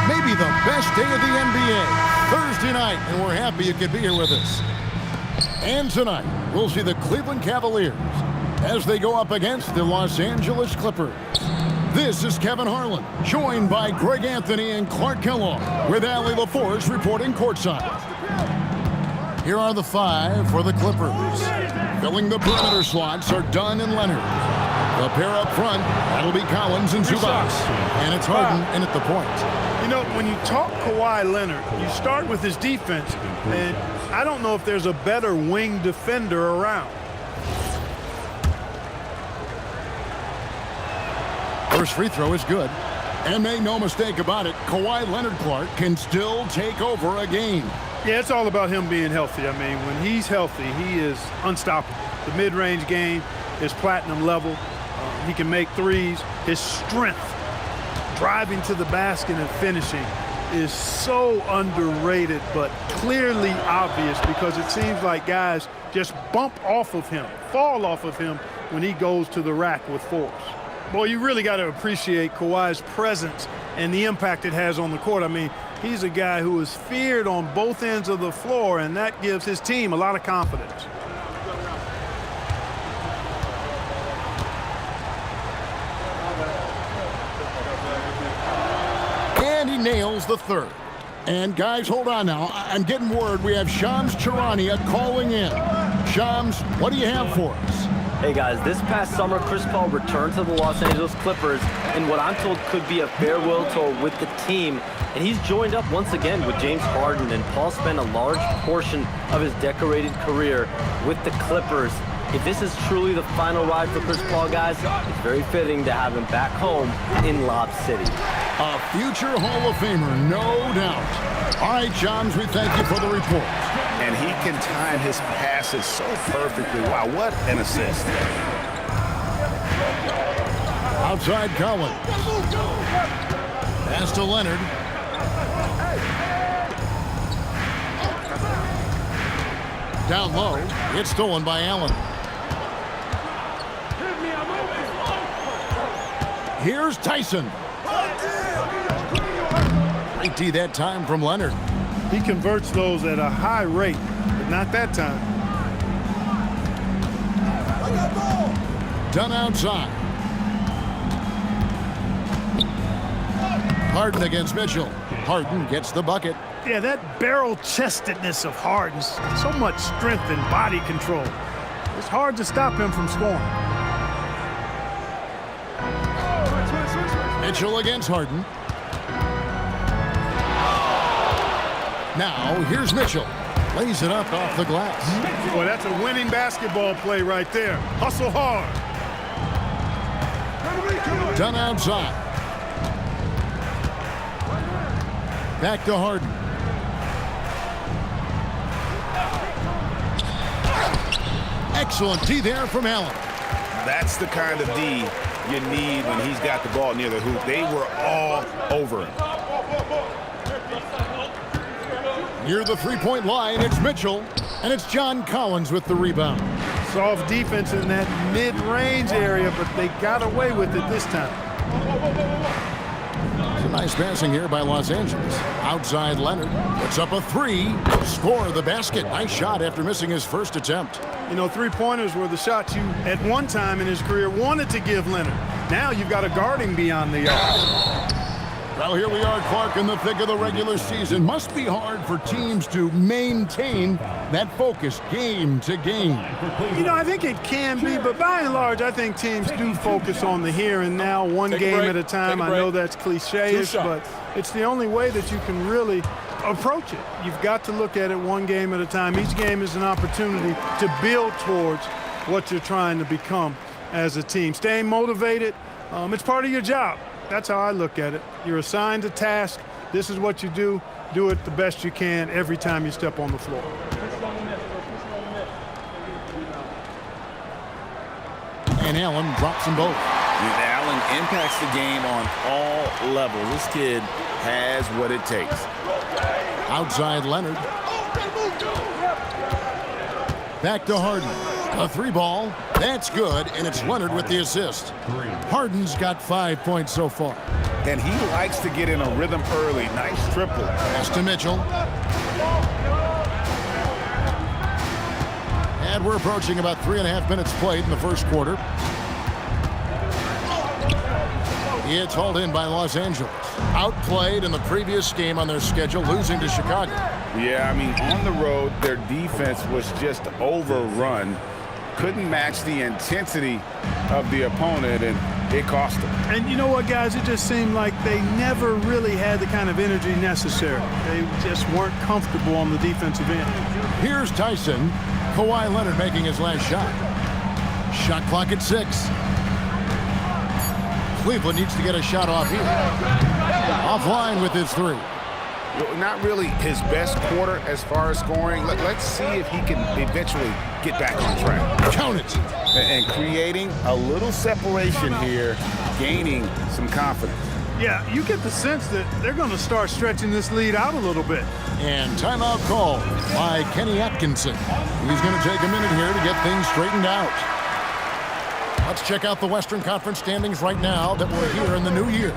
maybe the best day of the NBA, Thursday night, and we're happy you could be here with us. And tonight, we'll see the Cleveland Cavaliers as they go up against the Los Angeles Clippers. This is Kevin Harlan, joined by Greg Anthony and Clark Kellogg, with Allie LaForce reporting courtside. Here are the five for the Clippers. Filling the perimeter slots are Dunn and Leonard. The pair up front, that'll be Collins and Zubac. And it's Harden in at the point. You know, when you talk Kawhi Leonard, you start with his defense, and I don't know if there's a better wing defender around. First free throw is good. And make no mistake about it, Kawhi Leonard, Clark, can still take over a game. Yeah, it's all about him being healthy. I mean, when he's healthy, he is unstoppable. The mid-range game is platinum level. He can make threes. His strength, driving to the basket and finishing, is so underrated, but clearly obvious, because it seems like guys just bump off of him, fall off of him when he goes to the rack with force. Boy, you really got to appreciate Kawhi's presence and the impact it has on the court. I mean, he's a guy who is feared on both ends of the floor, and that gives his team a lot of confidence. And he nails the third. And guys, hold on now. I'm getting word we have Shams Charania calling in. Shams, what do you have for us? Hey guys, this past summer, Chris Paul returned to the Los Angeles Clippers in what I'm told could be a farewell tour with the team. And he's joined up once again with James Harden, and Paul spent a large portion of his decorated career with the Clippers. If this is truly the final ride for Chris Paul, guys, it's very fitting to have him back home in Lob City. A future Hall of Famer, no doubt. All right, Shams, we thank you for the report. And he can time his passes so perfectly. Wow, what an assist. Outside Collins. Pass to Leonard. Down low. It's stolen by Allen. Here's Tyson. Great D that time from Leonard. He converts those at a high rate, but not that time. Done outside. Harden against Mitchell. Harden gets the bucket. Yeah, that barrel-chestedness of Harden, so much strength and body control. It's hard to stop him from scoring. Mitchell against Harden. Now, here's Mitchell. Lays it up off the glass. Boy, that's a winning basketball play right there. Hustle hard. Done outside. Back to Harden. Excellent D there from Allen. That's the kind of D you need when he's got the ball near the hoop. They were all over him. Near the three-point line, it's Mitchell, and it's John Collins with the rebound. Soft defense in that mid-range area, but they got away with it this time. Some nice passing here by Los Angeles. Outside Leonard puts up a three. Score the basket. Nice shot after missing his first attempt. You know, three-pointers were the shots you, at one time in his career, wanted to give Leonard. Now you've got a guarding beyond the arc. Well, here we are, Clark, in the thick of the regular season. Must be hard for teams to maintain that focus game to game. You know, I think it can be, but by and large, I think teams do focus on the here and now, one game at a time. I know that's cliche-ish, but it's the only way that you can really approach it. You've got to look at it one game at a time. Each game is an opportunity to build towards what you're trying to become as a team. Staying motivated, it's part of your job. That's how I look at it. You're assigned a task. This is what you do. Do it the best you can every time you step on the floor. And Allen drops them both. Allen impacts the game on all levels. This kid has what it takes. Outside Leonard. Back to Harden. A three ball. That's good, and it's Leonard with the assist. Harden's got 5 points so far. and he likes to get in a rhythm early. Nice triple. Pass to Mitchell. And we're approaching about 3.5 minutes played in the first quarter. It's hauled in by Los Angeles. Outplayed in the previous game on their schedule, losing to Chicago. Yeah, I mean, on the road, their defense was just overrun. Couldn't match the intensity of the opponent, and it cost them. And you know what, guys? It just seemed like they never really had the kind of energy necessary. They just weren't comfortable on the defensive end. Here's Tyson. Kawhi Leonard making his last shot. Shot clock at 6. Cleveland needs to get a shot off here. Offline with his 3. Well, not really his best quarter as far as scoring. Let's see if he can eventually get back on track. Count it. And creating a little separation here, gaining some confidence. Yeah, you get the sense that they're going to start stretching this lead out a little bit. And timeout called by Kenny Atkinson. He's going to take a minute here to get things straightened out. Let's check out the Western Conference standings right now that we're here in the new year.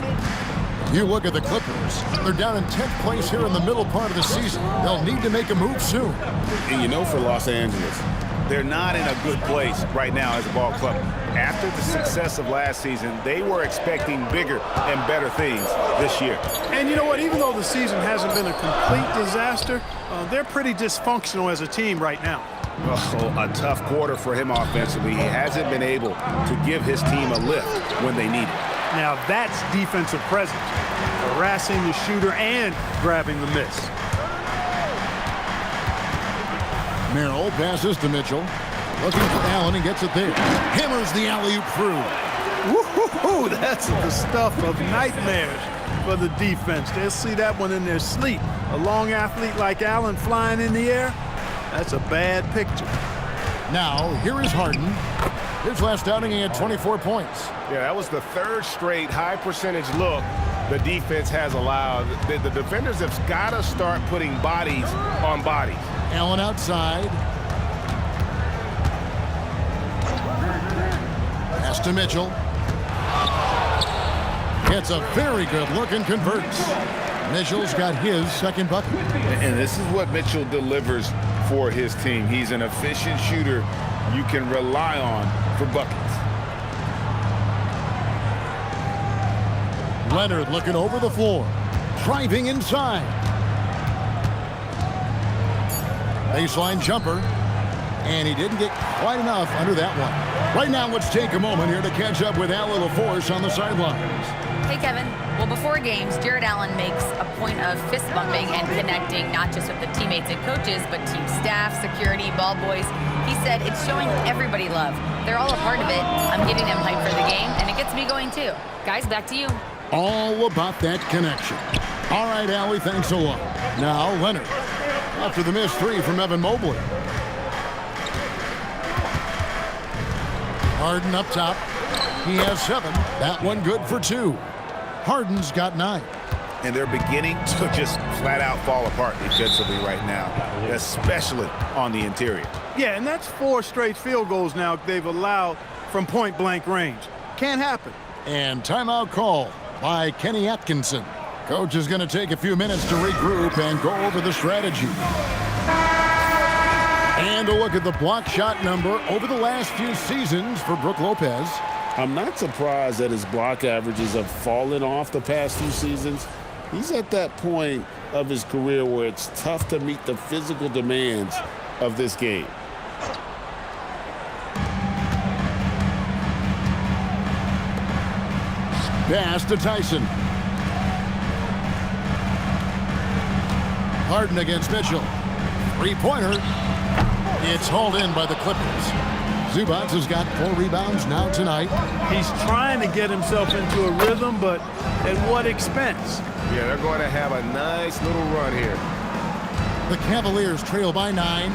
You look at the Clippers. They're down in 10th place here in the middle part of the season. They'll need to make a move soon. And you know, for Los Angeles, they're not in a good place right now as a ball club. After the success of last season, they were expecting bigger and better things this year. And you know what? Even though the season hasn't been a complete disaster, they're pretty dysfunctional as a team right now. Oh, a tough quarter for him offensively. He hasn't been able to give his team a lift when they need it. Now that's defensive presence, harassing the shooter and grabbing the miss. Merrill passes to Mitchell. Looking for Allen and gets it there. Hammers the alley-oop through. Woo-hoo-hoo, that's the stuff of nightmares for the defense. They'll see that one in their sleep. A long athlete like Allen flying in the air, that's a bad picture. Now, here is Harden. His last outing, he had 24 points. Yeah, that was the third straight high percentage look the defense has allowed. The defenders have got to start putting bodies on bodies. Allen outside. Pass to Mitchell. Gets a very good look and converts. Mitchell's got his second bucket. And this is what Mitchell delivers for his team. He's an efficient shooter you can rely on for buckets. Leonard looking over the floor. Driving inside. Baseline jumper. And he didn't get quite enough under that one. Right now, let's take a moment here to catch up with Al LaForce on the sidelines. Hey, Kevin. Well, before games, Jared Allen makes a point of fist bumping and connecting not just with the teammates and coaches, but team staff, security, ball boys. He said it's showing everybody love. They're all a part of it. I'm getting them hyped for the game, and it gets me going too. Guys, back to you. All about that connection. All right, Allie, thanks a lot. Now, Leonard. After the missed 3 from Evan Mobley. Harden up top. He has 7. That one good for 2. Harden's got 9. And they're beginning to just flat out fall apart defensively right now, especially on the interior. Yeah, and that's 4 straight field goals now they've allowed from point-blank range. Can't happen. And timeout call by Kenny Atkinson. Coach is going to take a few minutes to regroup and go over the strategy. And a look at the block shot number over the last few seasons for Brook Lopez. I'm not surprised that his block averages have fallen off the past few seasons. He's at that point of his career where it's tough to meet the physical demands of this game. Pass to Tyson. Harden against Mitchell. Three-pointer. It's hauled in by the Clippers. Zubac has got 4 rebounds now tonight. He's trying to get himself into a rhythm, but at what expense? Yeah, they're going to have a nice little run here. The Cavaliers trail by 9.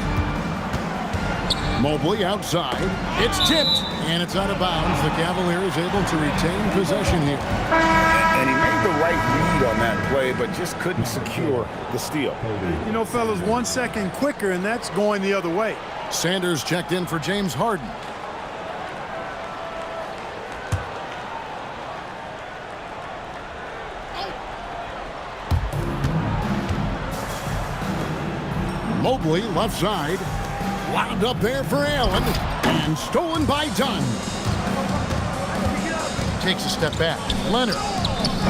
Mobley outside. It's tipped, and it's out of bounds. The Cavaliers able to retain possession here. And he made the right read on that play, but just couldn't secure the steal. You know, fellas, 1 second quicker, and that's going the other way. Sanders checked in for James Harden. Mobley, left side. Wound up there for Allen. And stolen by Dunn. Takes a step back. Leonard.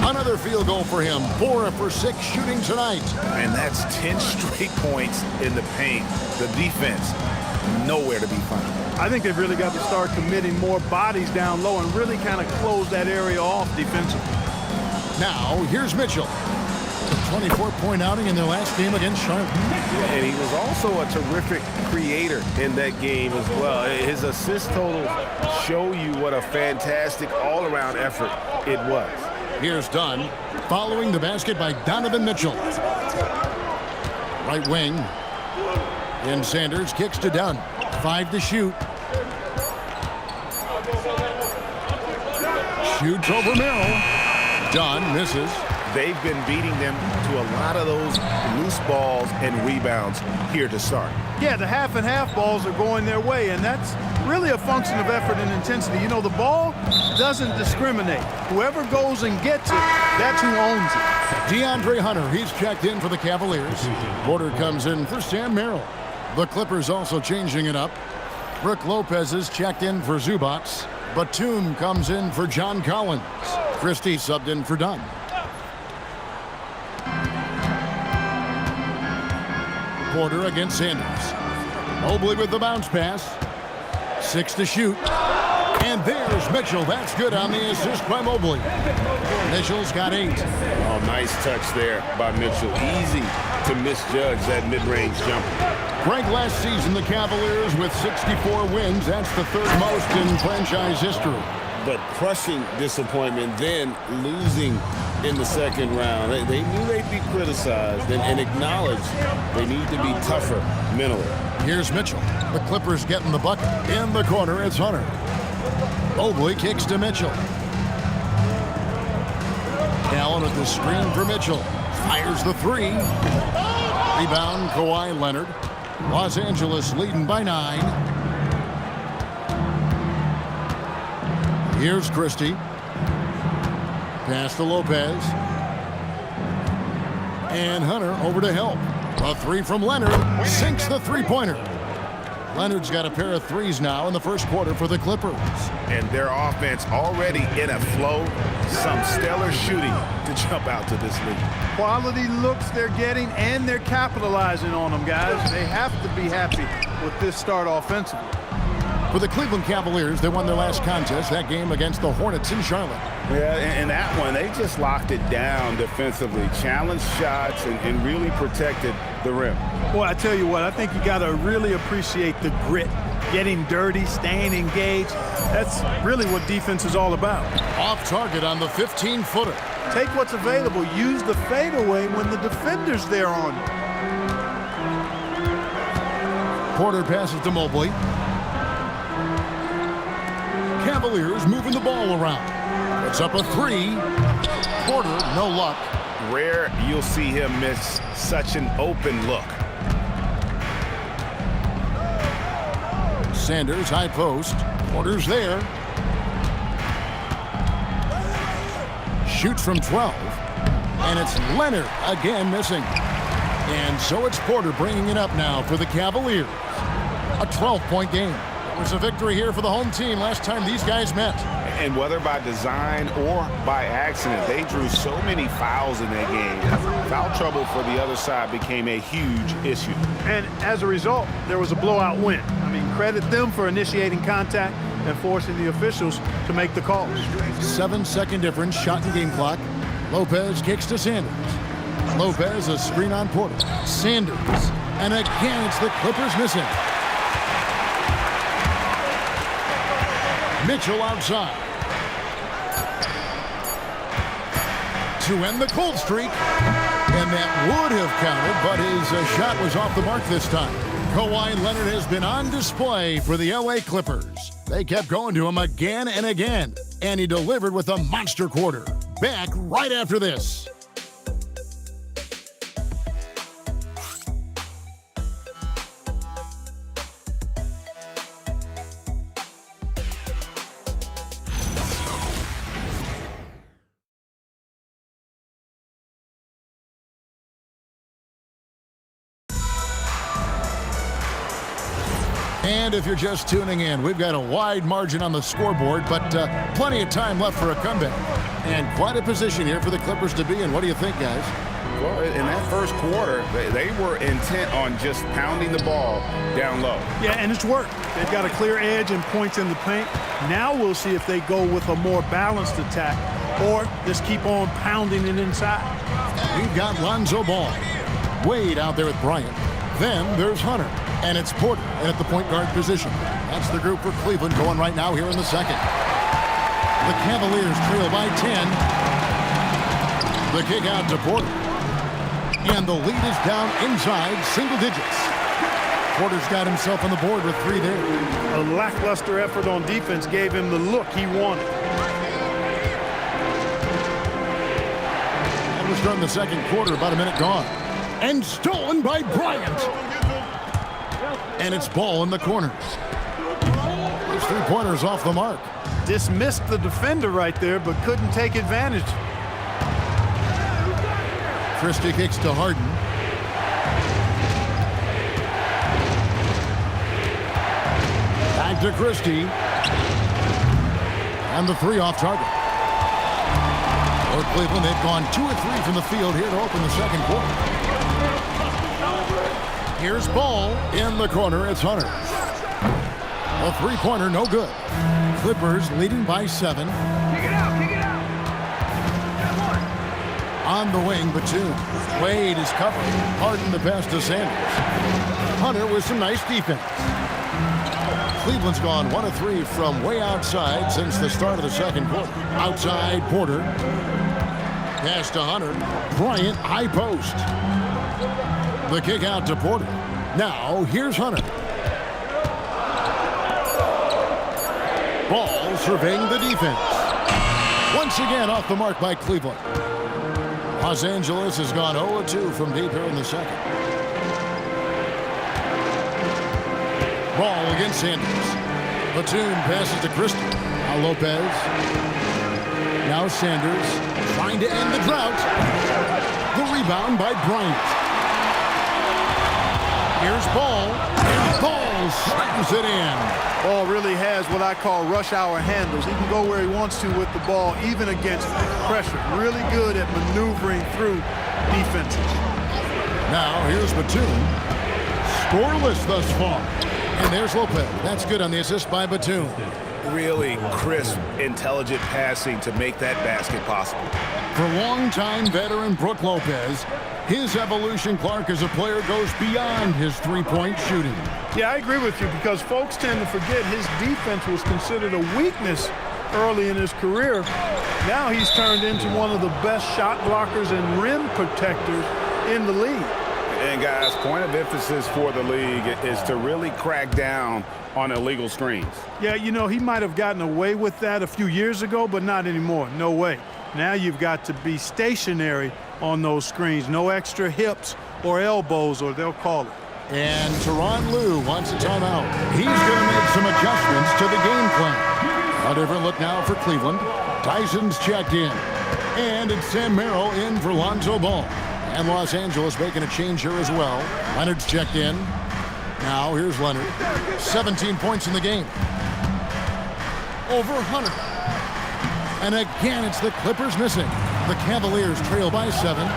Another field goal for him. 4 for 6 shooting tonight. And that's 10 straight points in the paint. The defense, nowhere to be found. I think they've really got to start committing more bodies down low and really kind of close that area off defensively. Now, here's Mitchell. A 24-point outing in their last game against Charlotte. And he was also a terrific creator in that game as well. His assist totals show you what a fantastic all-around effort it was. Here's Dunn, following the basket by Donovan Mitchell. Right wing. And Sanders kicks to Dunn. 5 to shoot. Shoots over Merrill. Dunn misses. They've been beating them to a lot of those loose balls and rebounds here to start. Yeah, the half and half balls are going their way, and that's really a function of effort and intensity. You know, the ball doesn't discriminate. Whoever goes and gets it, that's who owns it. DeAndre Hunter, he's checked in for the Cavaliers. Porter comes in for Sam Merrill. The Clippers also changing it up. Brook Lopez is checked in for Zubats. Batum comes in for John Collins. Christie subbed in for Dunn. Porter against Sanders. Mobley with the bounce pass. 6 to shoot. And there's Mitchell. That's good on the assist by Mobley. Mitchell's got 8. Oh, nice touch there by Mitchell. Easy to misjudge that mid-range jumper. Greg, last season the Cavaliers with 64 wins. That's the 3rd most in franchise history. But crushing disappointment, then losing in the second round. They knew they'd be criticized and acknowledged they need to be tougher mentally. Here's Mitchell. The Clippers getting the bucket. In the corner, it's Hunter. Mobley kicks to Mitchell. Allen at the screen for Mitchell. Fires the 3. Rebound, Kawhi Leonard. Los Angeles leading by 9. Here's Christie. Pass to Lopez. And Hunter over to help. A 3 from Leonard. Sinks the three-pointer. Leonard's got a pair of 3s now in the first quarter for the Clippers. And their offense already in a flow. Some stellar shooting to jump out to this lead. Quality looks they're getting, and they're capitalizing on them, guys. They have to be happy with this start offensively. For the Cleveland Cavaliers, they won their last contest, that game against the Hornets in Charlotte. Yeah, and that one, they just locked it down defensively, challenged shots, and really protected the rim. Well, I tell you what, I think you got to really appreciate the grit, getting dirty, staying engaged. That's really what defense is all about. Off target on the 15-footer. Take what's available. Use the fadeaway when the defender's there on you. Porter passes to Mobley. Cavaliers moving the ball around. It's up a 3. Porter, no luck. Rare you'll see him miss such an open look. Sanders, high post. Porter's there. Shoots from 12. And it's Leonard again missing. And so it's Porter bringing it up now for the Cavaliers. A 12-point game. It was a victory here for the home team last time these guys met. And whether by design or by accident, they drew so many fouls in that game. Foul trouble for the other side became a huge issue. And as a result, there was a blowout win. I mean, credit them for initiating contact and forcing the officials to make the calls. 7-second difference, shot and game clock. Lopez kicks to Sanders. Lopez, a screen on Porter. Sanders, and again it's the Clippers missing. Mitchell outside. To end the cold streak. And that would have counted, but his shot was off the mark this time. Kawhi Leonard has been on display for the LA Clippers. They kept going to him again and again, and he delivered with a monster quarter. Back right after this. And if you're just tuning in, we've got a wide margin on the scoreboard, but plenty of time left for a comeback. And quite a position here for the Clippers to be in. What do you think, guys? Well, in that first quarter, they were intent on just pounding the ball down low. Yeah, and it's worked. They've got a clear edge and points in the paint. Now we'll see if they go with a more balanced attack or just keep on pounding it inside. We've got Lonzo Ball. Wade out there with Bryant. Then there's Hunter. And it's Porter at the point guard position. That's the group for Cleveland going right now here in the second. The Cavaliers trail by 10. The kick out to Porter. And the lead is down inside single digits. Porter's got himself on the board with 3 there. A lackluster effort on defense gave him the look he wanted. And we're starting the second quarter, about a minute gone. And stolen by Bryant. And it's Ball in the corners. Those 3-pointers off the mark. Dismissed the defender right there, but couldn't take advantage. Christie kicks to Harden. Back to Christie. And the 3 off target. For Cleveland, they've gone 2 of 3 from the field here to open the second quarter. Here's Ball in the corner. It's Hunter. A 3-pointer, no good. Clippers leading by 7. Kick it out, kick it out. On the wing, Batum. Wade is covered. Harden the pass to Sanders. Hunter with some nice defense. Cleveland's gone 1 of 3 from way outside since the start of the second quarter. Outside, Porter. Pass to Hunter. Bryant, high post. The kick out to Porter. Now, here's Hunter. Ball surveying the defense. Once again off the mark by Cleveland. Los Angeles has gone 0-2 from deep here in the second. Ball against Sanders. Batum passes to Christie. Now Lopez. Now Sanders trying to end the drought. The rebound by Bryant. Here's Ball. And Ball slams it in. Ball really has what I call rush hour handles. He can go where he wants to with the ball, even against pressure. Really good at maneuvering through defenses. Now here's Batum. Scoreless thus far. And there's Lopez. That's good on the assist by Batum. Really crisp, intelligent passing to make that basket possible. For longtime veteran Brook Lopez, his evolution, Clark, as a player goes beyond his 3-point shooting. Yeah, I agree with you because folks tend to forget his defense was considered a weakness early in his career. Now he's turned into one of the best shot blockers and rim protectors in the league. And guys, point of emphasis for the league is to really crack down on illegal screens. Yeah, you know, he might have gotten away with that a few years ago, but not anymore. No way. Now you've got to be stationary on those screens. No extra hips or elbows, or they'll call it. And Tyronn Lue wants a timeout. He's going to make some adjustments to the game plan. A different look now for Cleveland. Tyson's checked in. And it's Sam Merrill in for Lonzo Ball. And Los Angeles making a change here as well. Leonard's checked in. Now here's Leonard. 17 points in the game. Over Hunter. And again, it's the Clippers missing. The Cavaliers trail by 7.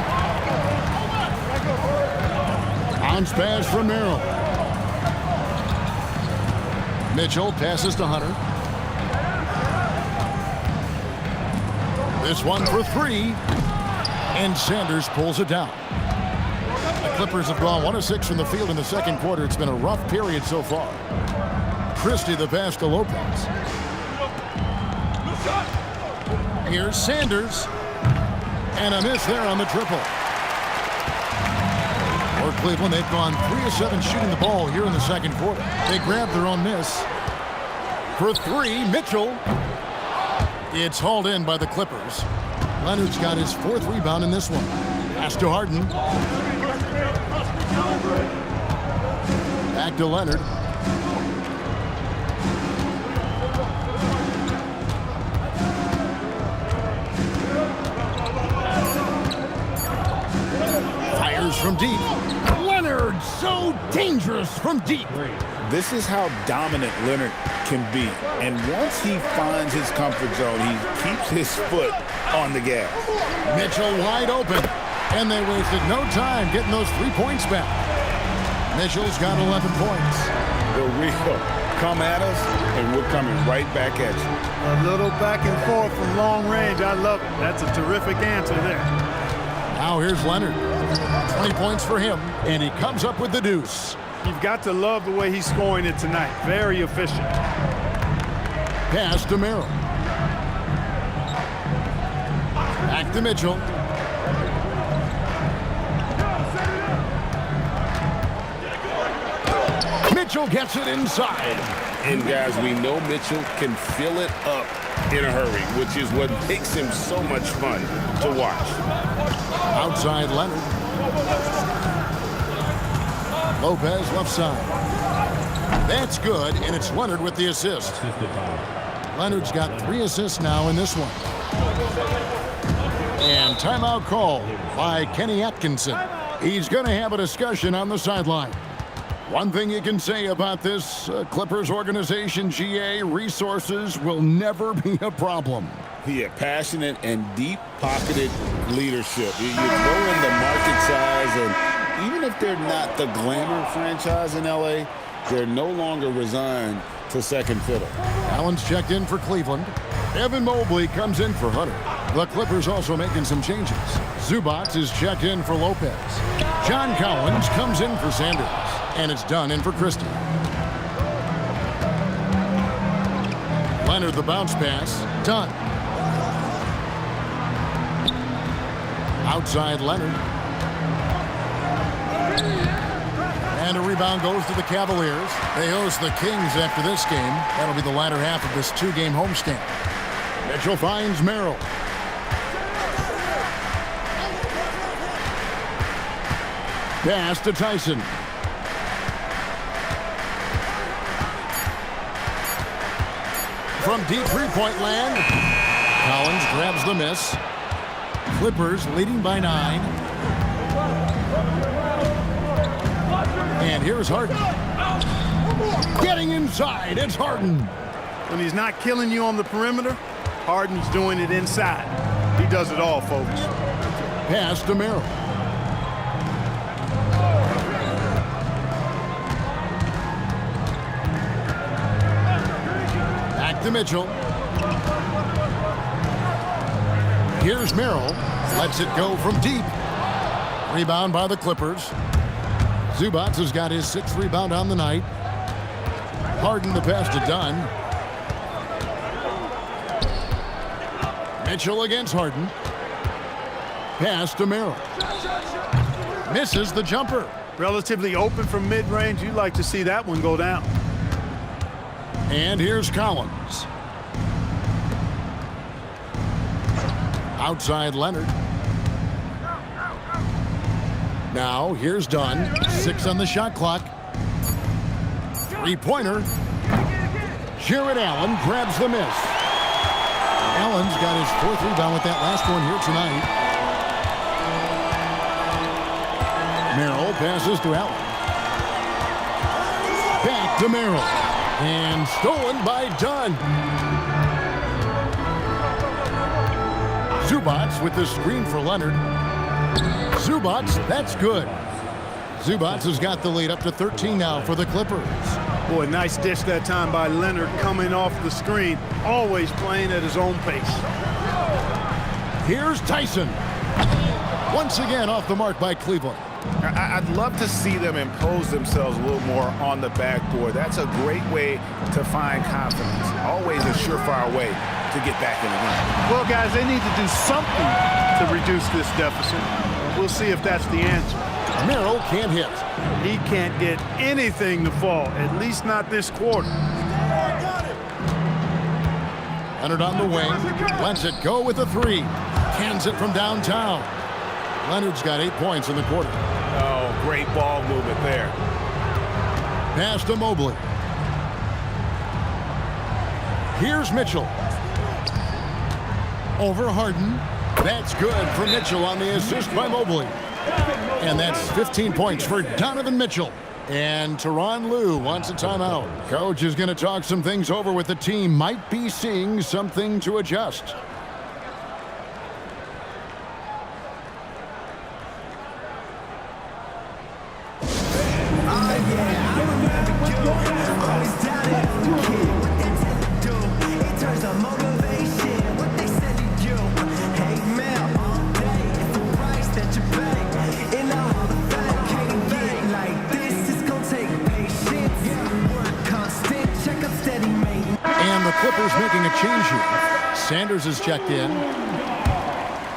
Bounce pass from Merrill. Mitchell passes to Hunter. This one for 3. And Sanders pulls it down. The Clippers have gone 1 of 6 from the field in the second quarter. It's been a rough period so far. Christie the pass to Lopez. Here's Sanders. And a miss there on the triple. For Cleveland, they've gone 3 of 7 shooting the ball here in the second quarter. They grabbed their own miss. For 3, Mitchell. It's hauled in by the Clippers. Leonard's got his 4th rebound in this one. Pass to Harden. Back to Leonard. Here's from deep. Leonard, so dangerous from deep. This is how dominant Leonard can be. And once he finds his comfort zone, he keeps his foot on the gas. Mitchell wide open. And they wasted no time getting those 3 points back. Mitchell's got 11 points. The real come at us, and we're coming right back at you. A little back and forth from long range. I love it. That's a terrific answer there. Now here's Leonard. 20 points for him, and he comes up with the deuce. You've got to love the way he's scoring it tonight. Very efficient. Pass to Merrill. Back to Mitchell. Mitchell gets it inside. And guys, we know Mitchell can fill it up in a hurry, which is what makes him so much fun to watch. Outside Leonard. Lopez left side. That's good, and it's Leonard with the assist. Leonard's got 3 assists now in this one. And timeout call by Kenny Atkinson. He's going to have a discussion on the sideline. One thing you can say about this Clippers organization, GA, resources will never be a problem. Yeah, passionate and deep-pocketed leadership. You throw in the market size, and even if they're not the glamour franchise in L.A., they're no longer resigned to second fiddle. Allen's checked in for Cleveland. Evan Mobley comes in for Hunter. The Clippers also making some changes. Zubac is checked in for Lopez. John Collins comes in for Sanders. And it's done in for Christie. Leonard the bounce pass. Done. Outside Leonard. And a rebound goes to the Cavaliers. They host the Kings after this game. That'll be the latter half of this 2-game homestand. Mitchell finds Merrill. Pass to Tyson. From deep three-point land, Collins grabs the miss. Clippers leading by 9. And here's Harden. Getting inside, it's Harden. When he's not killing you on the perimeter, Harden's doing it inside. He does it all, folks. Pass to Merrill. To Mitchell. Here's Merrill. Lets it go from deep. Rebound by the Clippers. Zubac has got his 6th rebound on the night. Harden the pass to Dunn. Mitchell against Harden. Pass to Merrill. Misses the jumper. Relatively open from mid-range. You'd like to see that one go down. And here's Collins. Outside Leonard. Now here's Dunn. 6 on the shot clock. 3-pointer. Jared Allen grabs the miss. Allen's got his 4th rebound with that last one here tonight. Merrill passes to Allen. Back to Merrill. And stolen by Dunn. Zubac with the screen for Leonard. Zubac, that's good. Zubac has got the lead up to 13 now for the Clippers. Boy, nice dish that time by Leonard coming off the screen. Always playing at his own pace. Here's Tyson. Once again off the mark by Cleveland. I'd love to see them impose themselves a little more on the backboard. That's a great way to find confidence. Always a surefire way to get back in the game. Well, guys, they need to do something to reduce this deficit. We'll see if that's the answer. Merrill can't hit. He can't get anything to fall, at least not this quarter. Leonard on the wing. Lets it go with a 3. Cans it from downtown. Leonard's got 8 points in the quarter. Oh, great ball movement there. Pass to Mobley. Here's Mitchell. Over Harden. That's good for Mitchell on the assist by Mobley. And that's 15 points for Donovan Mitchell. And Tyronn Lue wants a timeout. Coach is going to talk some things over with the team. Might be seeing something to adjust. And the Clippers making a change here. Sanders is checked in.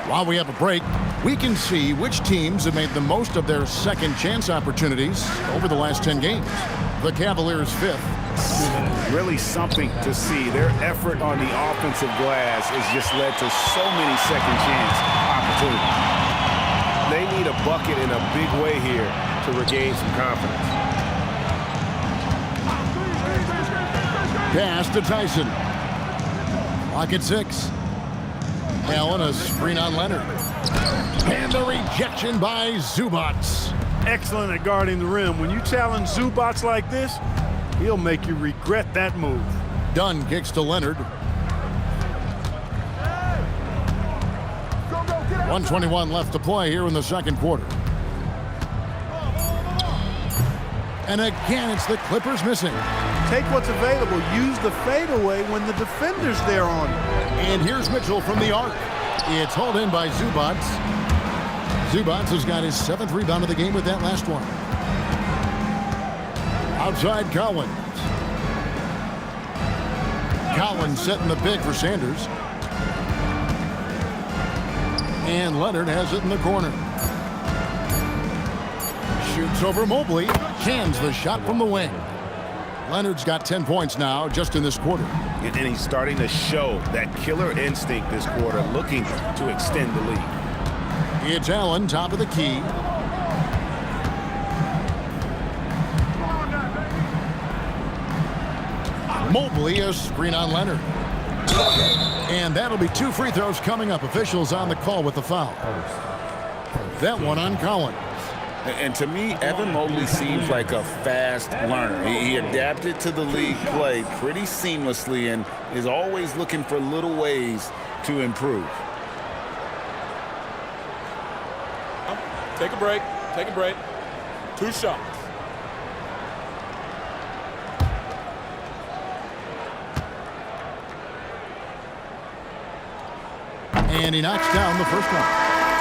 While we have a break, we can see which teams have made the most of their second chance opportunities over the last 10 games. The Cavaliers 5th. Really something to see. Their effort on the offensive glass has just led to so many second chance opportunities. They need a bucket in a big way here to regain some confidence. Pass to Tyson. Clock at 6. Allen, a screen on Leonard. And the rejection by Zubac. Excellent at guarding the rim. When you challenge Zubac like this, he'll make you regret that move. Dunn kicks to Leonard. 1:21 left to play here in the second quarter. And again, it's the Clippers missing. Take what's available. Use the fadeaway when the defender's there on you. And here's Mitchell from the arc. It's hauled in by Zubac. Zubac has got his 7th rebound of the game with that last one. Outside Collins. Collins setting the pick for Sanders. And Leonard has it in the corner. Shoots over Mobley. Cans the shot from the wing. Leonard's got 10 points now just in this quarter. And he's starting to show that killer instinct this quarter, looking to extend the lead. It's Allen, top of the key. Mobley, a screen on Leonard. And that'll be 2 free throws coming up. Officials on the call with the foul. That one on Collins. And to me, Evan Mobley seems like a fast learner. He adapted to the league play pretty seamlessly and is always looking for little ways to improve. Take a break. Take a break. 2 shots. And he knocks down the first one.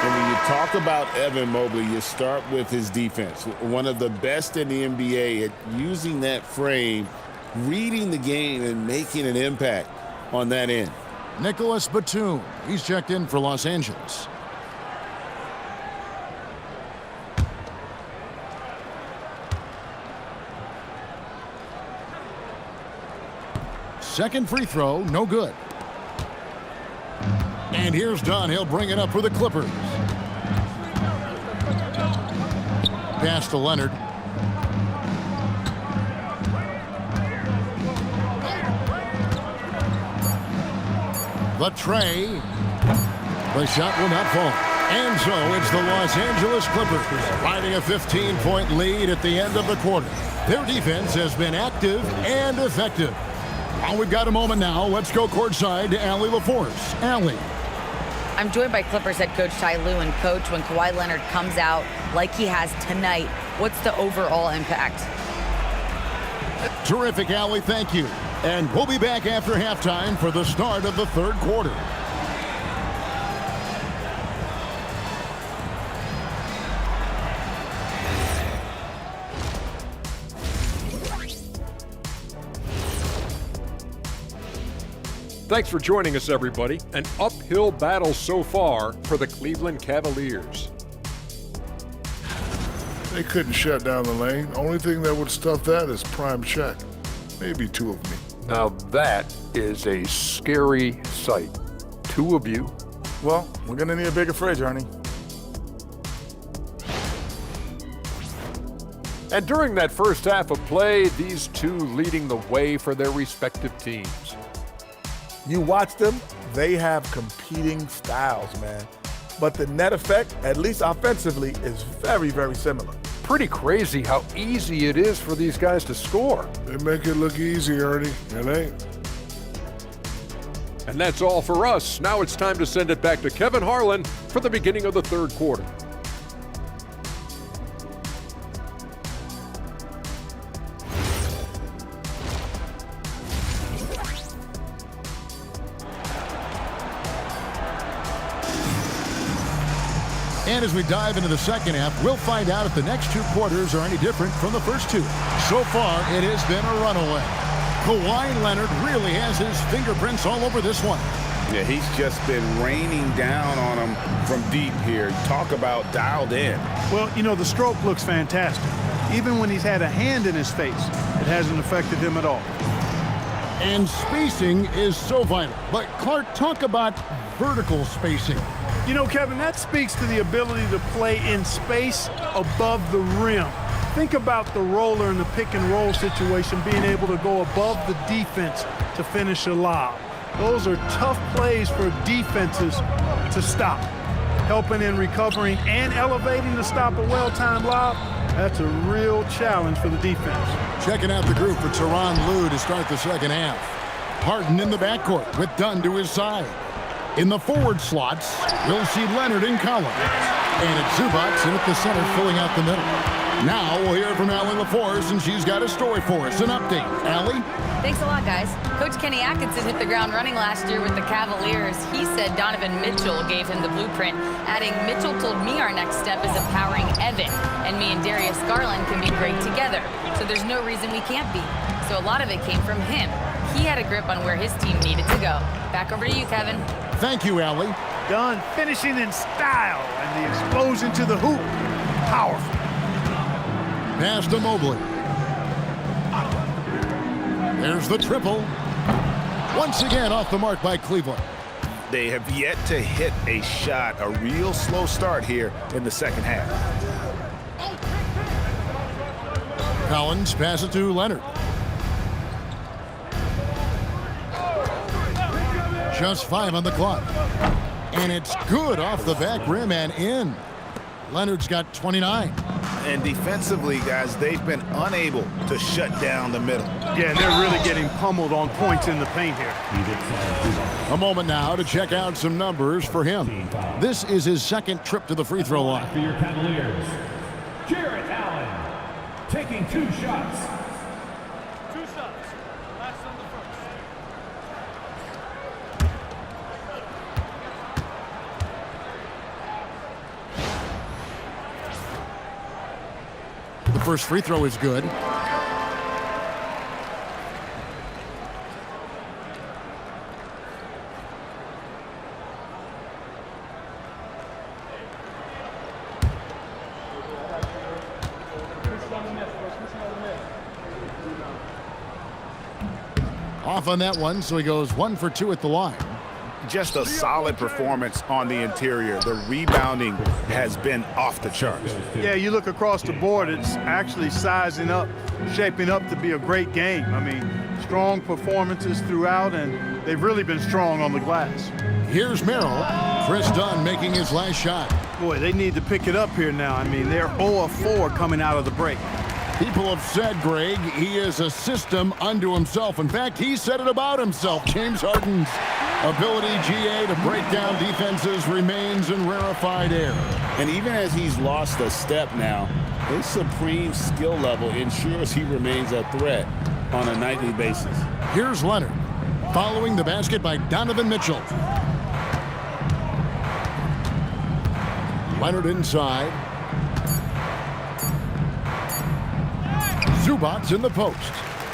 And when you talk about Evan Mobley, you start with his defense. One of the best in the NBA at using that frame, reading the game, and making an impact on that end. Nicholas Batum. He's checked in for Los Angeles. Second free throw, no good. And here's Dunn. He'll bring it up for the Clippers. Pass to Leonard. The tray. The shot will not fall. And so it's the Los Angeles Clippers riding a 15-point lead at the end of the quarter. Their defense has been active and effective. Well, we've got a moment now. Let's go courtside to Allie LaForce. Allie. I'm joined by Clippers head coach Ty Lue. And coach, when Kawhi Leonard comes out like he has tonight, what's the overall impact? Terrific, Allie. Thank you. And we'll be back after halftime for the start of the third quarter. Thanks for joining us, everybody. An uphill battle so far for the Cleveland Cavaliers. They couldn't shut down the lane. Only thing that would stop that is prime check. Maybe 2 of me. Now that is a scary sight. 2 of you. Well, we're going to need a bigger fridge, Arnie. And during that first half of play, these 2 leading the way for their respective teams. You watch them, they have competing styles, man. but the net effect, at least offensively, is very, very similar. Pretty crazy how easy it is for these guys to score. They make it look easy, Ernie. It ain't. And that's all for us. Now it's time to send it back to Kevin Harlan for the beginning of the third quarter. And as we dive into the second half, we'll find out if the next two quarters are any different from the first two. So far, it has been a runaway. Kawhi Leonard really has his fingerprints all over this one. Yeah, he's just been raining down on him from deep here. Talk about dialed in. Well, you know, the stroke looks fantastic. Even when he's had a hand in his face, it hasn't affected him at all. And spacing is so vital. But Clark, talk about vertical spacing. You know, Kevin, that speaks to the ability to play in space above the rim. Think about the roller in the pick and roll situation being able to go above the defense to finish a lob. Those are tough plays for defenses to stop. Helping in recovering and elevating to stop a well-timed lob, that's a real challenge for the defense. Checking out the group for Tyronn Lue to start the second half. Harden in the backcourt with Dunn to his side. In the forward slots, we'll see Leonard and Collins. And it's Zubac in at the center filling out the middle. Now we'll hear from Allie LaForce, and she's got a story for us. An update. Allie? Thanks a lot, guys. Coach Kenny Atkinson hit the ground running last year with the Cavaliers. He said Donovan Mitchell gave him the blueprint, adding, Mitchell told me our next step is empowering Evan, and me and Darius Garland can be great together. So there's no reason we can't be. So a lot of it came from him. He had a grip on where his team needed to go. Back over to you, Kevin. Thank you, Allie. Dunn finishing in style, and the explosion to the hoop. Powerful. Pass to Mobley. There's the triple. Once again off the mark by Cleveland. They have yet to hit a shot, a real slow start here in the second half. Collins passes it to Leonard. Just 5 on the clock. And it's good off the back rim and in. Leonard's got 29. And defensively, guys, they've been unable to shut down the middle. Yeah, and they're really getting pummeled on points in the paint here. A moment now to check out some numbers for him. This is his second trip to the free throw line. For your Cavaliers, Jarrett Allen taking 2 shots. 2 shots. Last on the first. The first free throw is good. Off on that one, so he goes 1 for 2 at the line. Just a solid performance on the interior. The rebounding has been off the charts. Yeah, you look across the board, it's actually sizing up, shaping up to be a great game. I mean, strong performances throughout, and they've really been strong on the glass. Here's Merrill. Chris Dunn making his last shot. Boy, they need to pick it up here now. I mean, they're 0 of 4 coming out of the break. People have said, Greg, he is a system unto himself. In fact, he said it about himself. James Harden's ability, GA, to break down defenses remains in rarefied air. And even as he's lost a step now, his supreme skill level ensures he remains a threat on a nightly basis. Here's Leonard, following the basket by Donovan Mitchell. Leonard inside. Zubac in the post.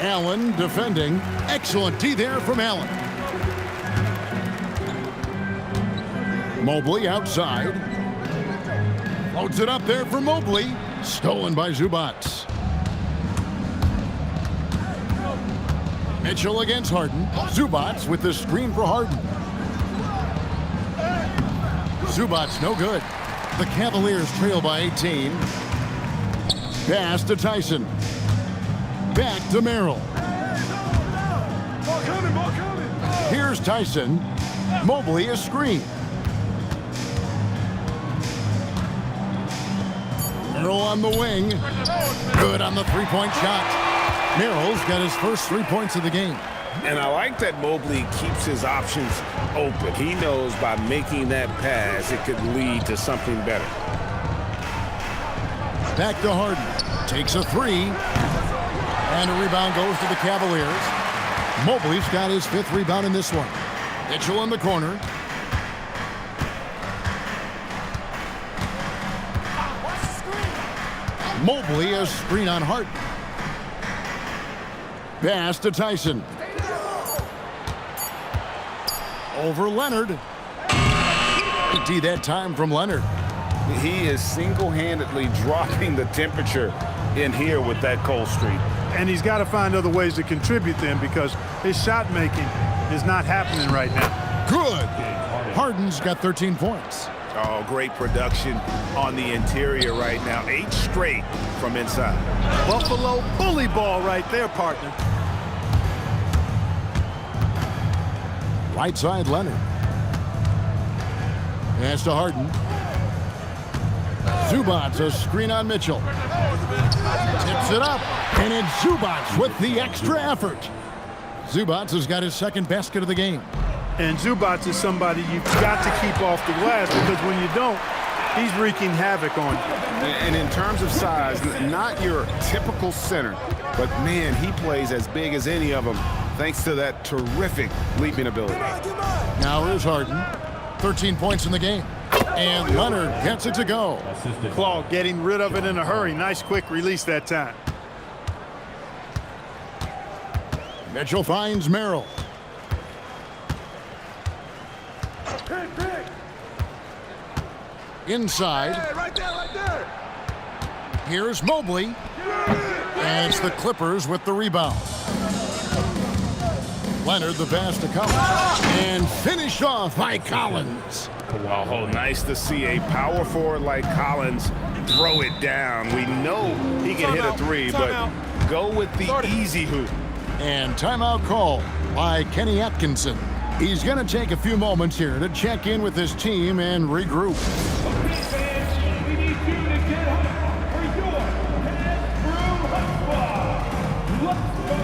Allen defending. Excellent D there from Allen. Mobley outside. Loads it up there for Mobley. Stolen by Zubac. Mitchell against Harden. Zubac with the screen for Harden. Zubac no good. The Cavaliers trail by 18. Pass to Tyson. Back to Merrill. Ball coming, ball coming. Here's Tyson. Mobley is screened. Merrill on the wing. Good on the three-point shot. Merrill's got his first 3 points of the game. And I like that Mobley keeps his options open. He knows by making that pass, it could lead to something better. Back to Harden. Takes a three. And a rebound goes to the Cavaliers. Mobley's got his 5th rebound in this one. Mitchell in the corner. Mobley a screen on Harden. Pass to Tyson. Over Leonard. Empty that time from Leonard. He is single-handedly dropping the temperature in here with that cold streak. And he's got to find other ways to contribute then, because his shot making is not happening right now. Good. Harden's got 13 points. Oh, great production on the interior right now. 8 straight from inside. Buffalo bully ball right there, partner. Right side, Leonard. Pass to Harden. Zubac's a screen on Mitchell. Tips it up, and it's Zubac's with the extra effort. Zubac's has got his 2nd basket of the game. And Zubac is somebody you've got to keep off the glass, because when you don't, he's wreaking havoc on you. And in terms of size, not your typical center, but man, he plays as big as any of them thanks to that terrific leaping ability. Now here's Harden. 13 points in the game. And Leonard gets it to go. Claw getting rid of it in a hurry. Nice quick release that time. Mitchell finds Merrill. Inside. Hey, right there. Here's Mobley. And it's the Clippers with the rebound. Leonard the pass to Collins. And finished off by Collins. Oh, nice to see a power forward like Collins throw it down. We know he can hit a three, but go with the easy hoop. And timeout call by Kenny Atkinson. He's going to take a few moments here to check in with his team and regroup. Okay, fans, we need you to get up for your Head Broom Hut Spa. Let's go.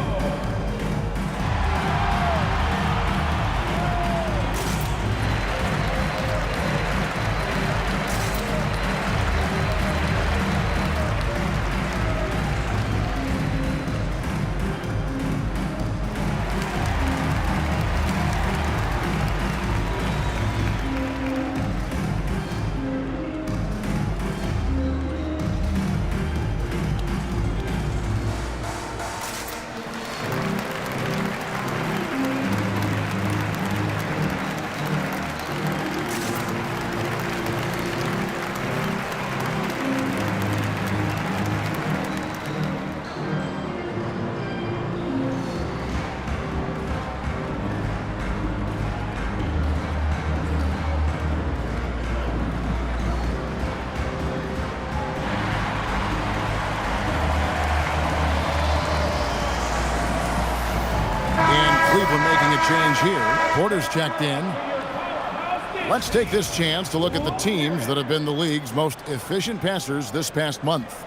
Cleveland making a change here. Porter's checked in. Let's take this chance to look at the teams that have been the league's most efficient passers this past month.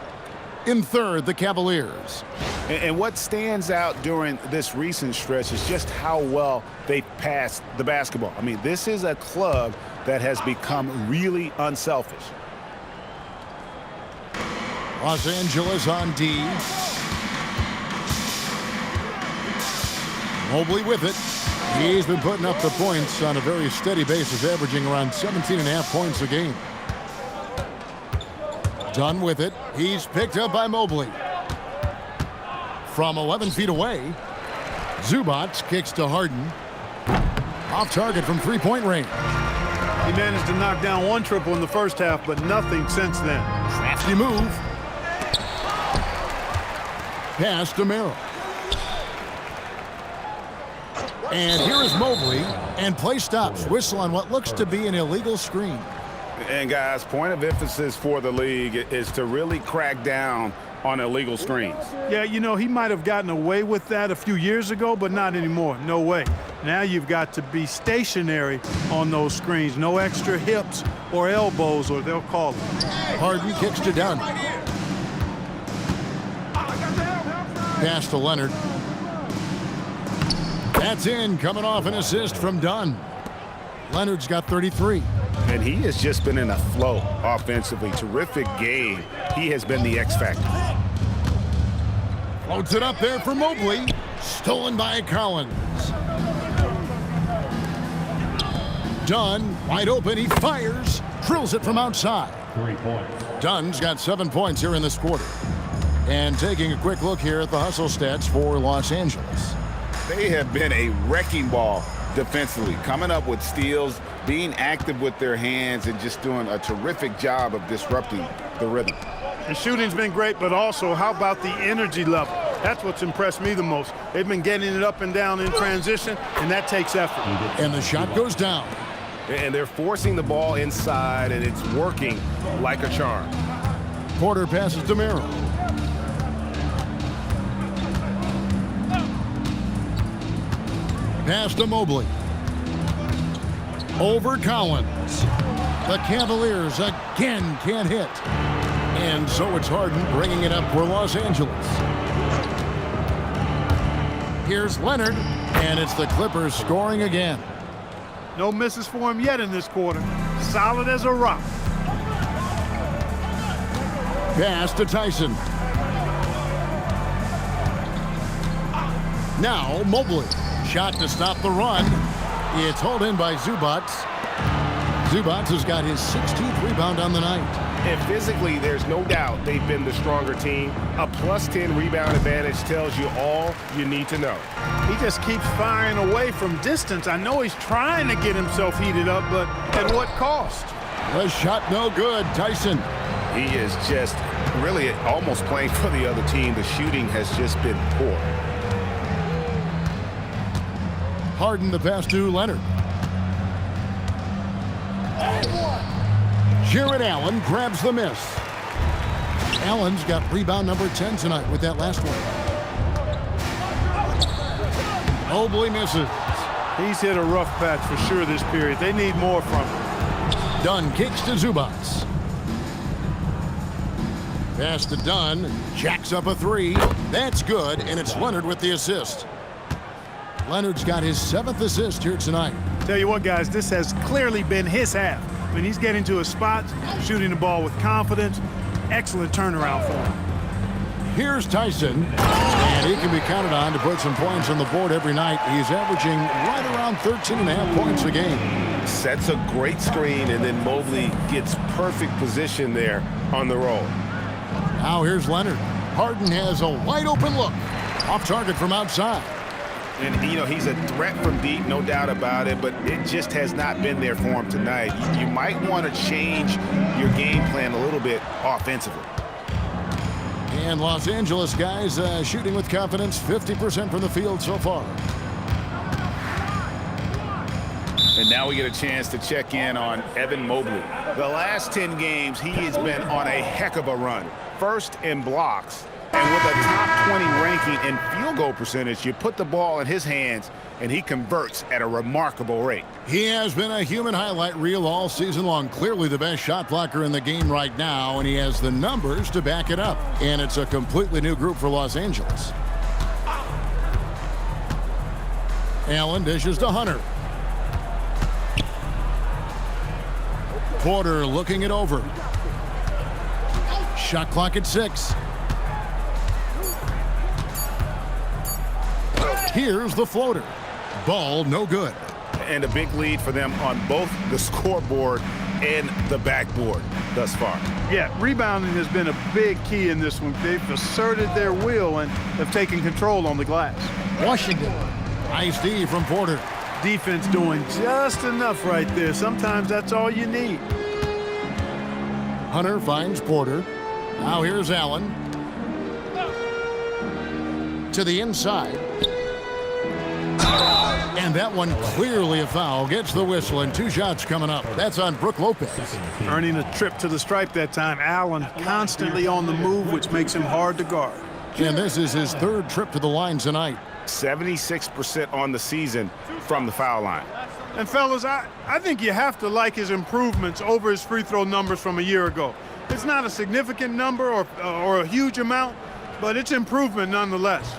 In third, the Cavaliers. And what stands out during this recent stretch is just how well they passed the basketball. I mean, this is a club that has become really unselfish. Los Angeles on D. Mobley with it. He's been putting up the points on a very steady basis, averaging around 17.5 points a game. Dunn with it. He's picked up by Mobley. From 11 feet away, Zubac kicks to Harden. Off target from three-point range. He managed to knock down one triple in the first half, but nothing since then. Crafty move. Pass to Merrill. And here is Mobley, and play stops. Whistle on what looks to be an illegal screen. And guys, point of emphasis for the league is to really crack down on illegal screens. Yeah, you know, he might have gotten away with that a few years ago, but not anymore. No way. Now you've got to be stationary on those screens. No extra hips or elbows, or they'll call it. Harden kicks to Dunn. Pass to Leonard. That's in, coming off an assist from Dunn. Leonard's got 33. And he has just been in a flow offensively. Terrific game. He has been the X factor. Floats it up there for Mobley. Stolen by Collins. Dunn, wide open, he fires. Drills it from outside. 3 points. Dunn's got 7 points here in this quarter. And taking a quick look here at the hustle stats for Los Angeles. They have been a wrecking ball defensively, coming up with steals, being active with their hands, and just doing a terrific job of disrupting the rhythm. And shooting's been great, but also how about the energy level? That's what's impressed me the most. They've been getting it up and down in transition, and that takes effort. And the shot goes down. And they're forcing the ball inside, and it's working like a charm. Porter passes to Merrill. Pass to Mobley. Over Collins. The Cavaliers again can't hit. And so it's Harden bringing it up for Los Angeles. Here's Leonard, and it's the Clippers scoring again. No misses for him yet in this quarter. Solid as a rock. Pass to Tyson. Now Mobley. Shot to stop the run. It's hauled in by Zubac. Zubac has got his 16th rebound on the night. And physically, there's no doubt they've been the stronger team. A +10 rebound advantage tells you all you need to know. He just keeps firing away from distance. I know he's trying to get himself heated up, but at what cost? The shot no good. Tyson. He is just really almost playing for the other team. The shooting has just been poor. Harden the pass to Leonard. Jared Allen grabs the miss. Allen's got rebound number 10 tonight with that last one. Mobley misses. He's hit a rough patch for sure this period. They need more from him. Dunn kicks to Zubac. Pass to Dunn. Jacks up a three. That's good, and it's Leonard with the assist. Leonard's got his 7th assist here tonight. Tell you what, guys, this has clearly been his half. I mean, he's getting to his spots, shooting the ball with confidence. Excellent turnaround for him. Here's Tyson, and he can be counted on to put some points on the board every night. He's averaging right around 13.5 points a game. Sets a great screen, and then Mobley gets perfect position there on the roll. Now here's Leonard. Harden has a wide open look. Off target from outside. And, you know, he's a threat from deep, no doubt about it, but it just has not been there for him tonight. You might want to change your game plan a little bit offensively. And Los Angeles guys shooting with confidence, 50% from the field so far. And now we get a chance to check in on Evan Mobley. The last 10 games, he has been on a heck of a run. First in blocks. And with a top 20 ranking in field goal percentage, you put the ball in his hands, and he converts at a remarkable rate. He has been a human highlight reel all season long. Clearly the best shot blocker in the game right now, and he has the numbers to back it up. And it's a completely new group for Los Angeles. Allen dishes to Hunter. Porter looking it over. Shot clock at 6. Here's the floater. Ball no good. And a big lead for them on both the scoreboard and the backboard thus far. Yeah, rebounding has been a big key in this one. They've asserted their will and have taken control on the glass. Washington. Nice D from Porter. Defense doing just enough right there. Sometimes that's all you need. Hunter finds Porter. Now here's Allen. To the inside. And that one clearly a foul. Gets the whistle, and 2 shots coming up. That's on Brook Lopez. Earning a trip to the stripe that time. Allen constantly on the move, which makes him hard to guard. And this is his 3rd trip to the line tonight. 76% on the season from the foul line. And fellas, I think you have to like his improvements over his free throw numbers from a year ago. It's not a significant number or a huge amount, but it's improvement nonetheless.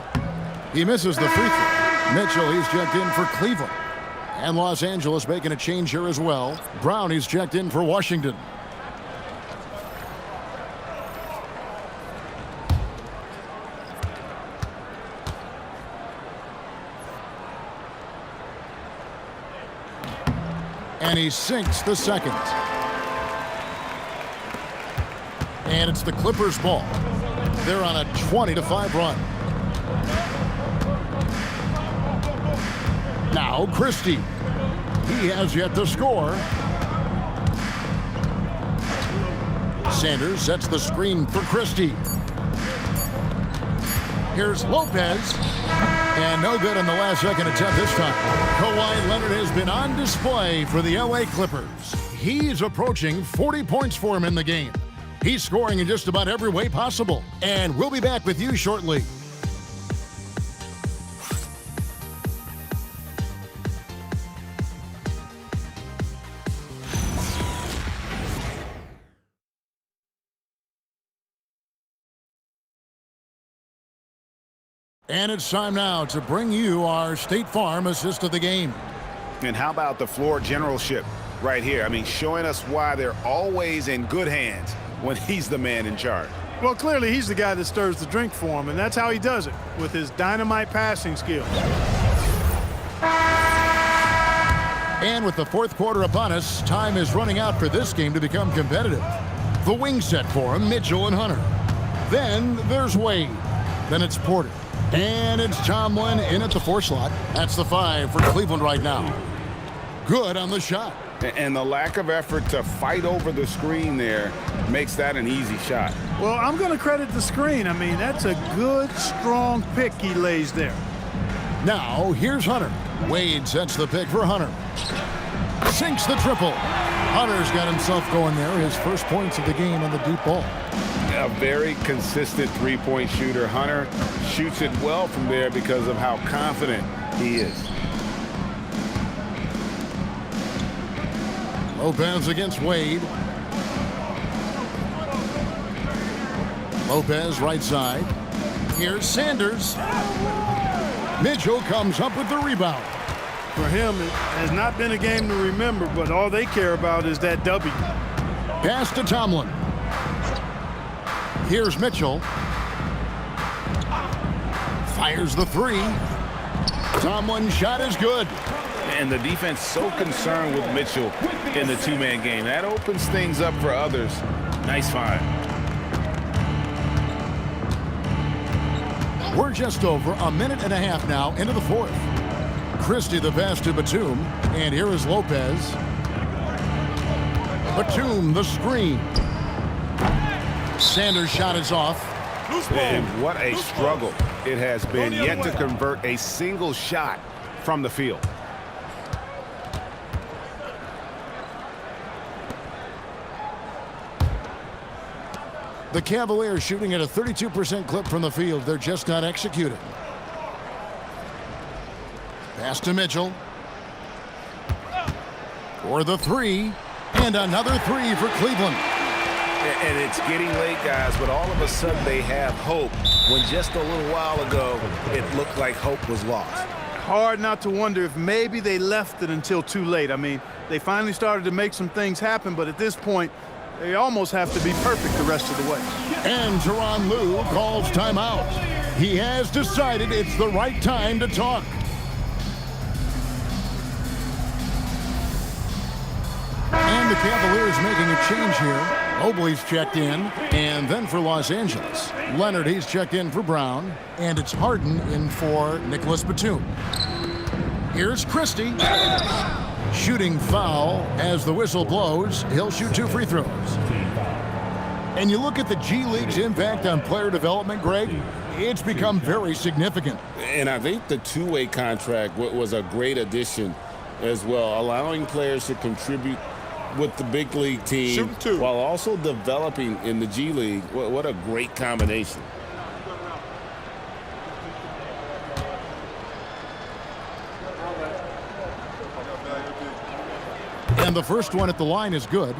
He misses the free throw. Mitchell, he's checked in for Cleveland. And Los Angeles making a change here as well. Brown, he's checked in for Washington. And he sinks the second. And it's the Clippers' ball. They're on a 20-5 run. Now Christie. He has yet to score. Sanders sets the screen for Christie. Here's Lopez. And no good on the last second attempt this time. Kawhi Leonard has been on display for the LA Clippers. He's approaching 40 points for him in the game. He's scoring in just about every way possible. And we'll be back with you shortly. And it's time now to bring you our State Farm assist of the game. And how about the floor generalship right here? I mean, showing us why they're always in good hands when he's the man in charge. Well, clearly he's the guy that stirs the drink for him, and that's how he does it, with his dynamite passing skills. And with the 4th quarter upon us, time is running out for this game to become competitive. The wing set for him, Mitchell and Hunter. Then there's Wade. Then it's Porter. And it's Tomlin in at the 4 slot. That's the 5 for Cleveland right now. Good on the shot. And the lack of effort to fight over the screen there makes that an easy shot. Well, I'm going to credit the screen. I mean, that's a good, strong pick he lays there. Now, here's Hunter. Wade sets the pick for Hunter. Sinks the triple. Hunter's got himself going there. His first points of the game on the deep ball. A very consistent three-point shooter. Hunter shoots it well from there because of how confident he is. Lopez against Wade. Lopez right side. Here's Sanders. Mitchell comes up with the rebound. For him, it has not been a game to remember, but all they care about is that W. Pass to Tomlin. Here's Mitchell. Fires the 3. Tomlin's shot is good. And the defense so concerned with Mitchell in the 2-man game. That opens things up for others. Nice find. We're just over a minute and a half now into the 4th. Christie the pass to Batum. And here is Lopez. Batum the screen. Sanders' shot is off. And what a struggle it has been yet to convert a single shot from the field. The Cavaliers shooting at a 32% clip from the field. They're just not executing. Pass to Mitchell. For the 3. And another 3 for Cleveland. And it's getting late, guys, but all of a sudden they have hope when just a little while ago it looked like hope was lost. Hard not to wonder if maybe they left it until too late. I mean, they finally started to make some things happen, but at this point, they almost have to be perfect the rest of the way. And Tyronn Lue calls timeout. He has decided it's the right time to talk. And the Cavaliers making a change here. Mobley's checked in, and then for Los Angeles, Leonard, he's checked in for Brown, and it's Harden in for Nicholas Batum. Here's Christie. Shooting foul as the whistle blows. He'll shoot 2 free throws. And you look at the G League's impact on player development, Greg, it's become very significant. And I think the two-way contract was a great addition as well, allowing players to contribute with the big league team while also developing in the G League. What a great combination. And the first one at the line is good.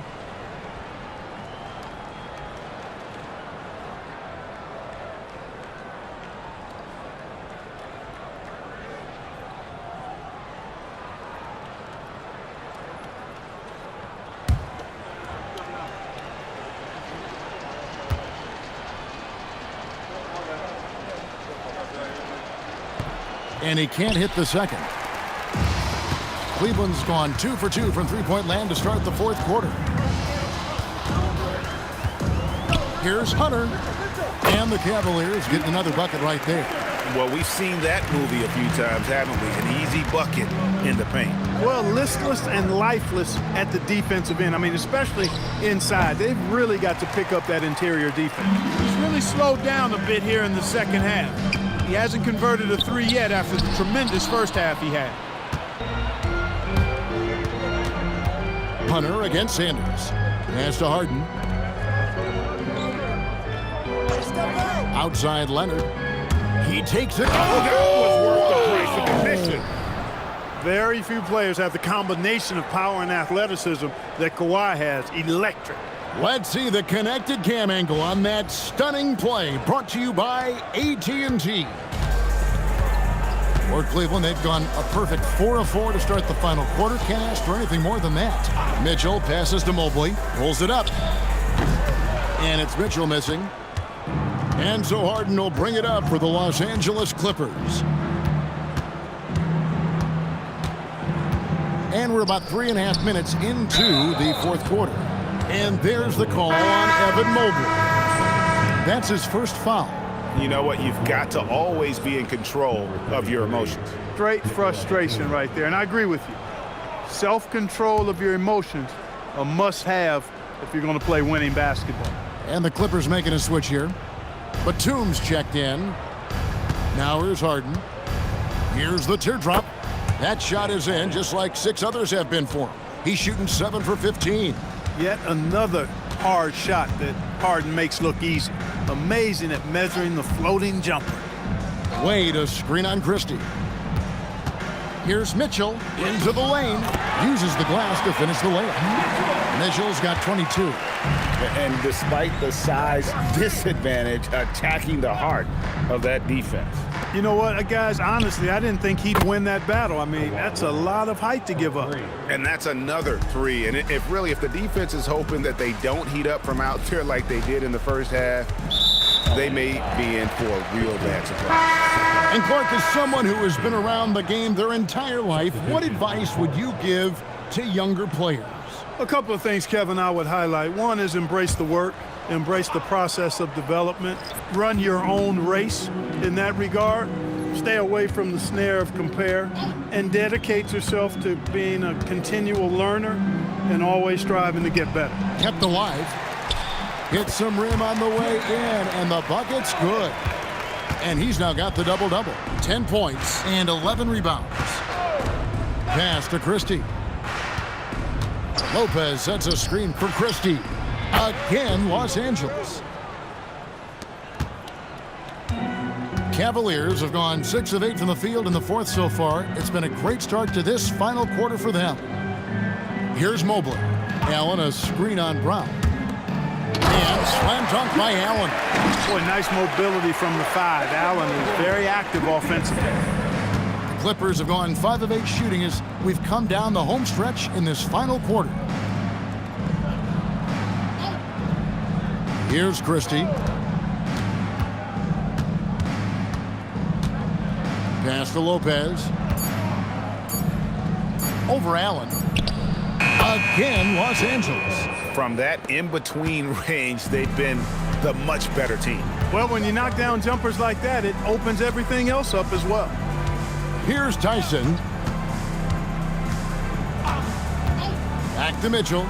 And he can't hit the second. Cleveland's gone 2 for 2 from three-point land to start the fourth quarter. Here's Hunter. And the Cavaliers getting another bucket right there. Well, we've seen that movie a few times, haven't we? An easy bucket in the paint. Well, listless and lifeless at the defensive end. I mean, especially inside. They've really got to pick up that interior defense. He's really slowed down a bit here in the second half. He hasn't converted a three yet after the tremendous first half he had. Hunter against Sanders. Pass to Harden. Outside Leonard. He takes it. That was worth the price of admission. Very few players have the combination of power and athleticism that Kawhi has. Electric. Let's see the connected cam angle on that stunning play, brought to you by AT&T. For Cleveland, they've gone a perfect 4 of 4 to start the final quarter. Can't ask for anything more than that. Mitchell passes to Mobley, pulls it up. And it's Mitchell missing. And so Harden will bring it up for the Los Angeles Clippers. And we're about 3.5 minutes into the fourth quarter. And there's the call on Evan Mobley. That's his first foul. You know what? You've got to always be in control of your emotions. Straight frustration right there. And I agree with you. Self-control of your emotions, a must-have if you're going to play winning basketball. And the Clippers making a switch here. Batum's checked in. Now here's Harden. Here's the teardrop. That shot is in, just like 6 others have been for him. He's shooting 7 for 15. Yet another hard shot that Harden makes look easy. Amazing at measuring the floating jumper. Wade a screen on Christie. Here's Mitchell into the lane. Uses the glass to finish the layup. Mitchell's got 22. And despite the size disadvantage, attacking the heart of that defense. You know what, guys, honestly, I didn't think he'd win that battle. I mean, that's a lot of height to give up. And that's another 3. And if the defense is hoping that they don't heat up from out there like they did in the first half, they may be in for a real bad surprise. And Clark, is someone who has been around the game their entire life, what advice would you give to younger players? A couple of things, Kevin, I would highlight. One is embrace the work, embrace the process of development, run your own race in that regard, stay away from the snare of compare, and dedicate yourself to being a continual learner and always striving to get better. Kept alive. Hit some rim on the way in, and the bucket's good. And he's now got the double-double. 10 points and 11 rebounds. Pass to Christie. Lopez sets a screen for Christie. Again, Los Angeles. Cavaliers have gone 6 of 8 from the field in the fourth so far. It's been a great start to this final quarter for them. Here's Mobley. Allen a screen on Brown. And slam dunk by Allen. Boy, nice mobility from the 5. Allen is very active offensively. The Clippers have gone 5 of 8 shooting as we've come down the home stretch in this final quarter. Here's Christie. Pass to Lopez. Over Allen. Again, Los Angeles. From that in-between range, they've been the much better team. Well, when you knock down jumpers like that, it opens everything else up as well. Here's Tyson. Back to Mitchell.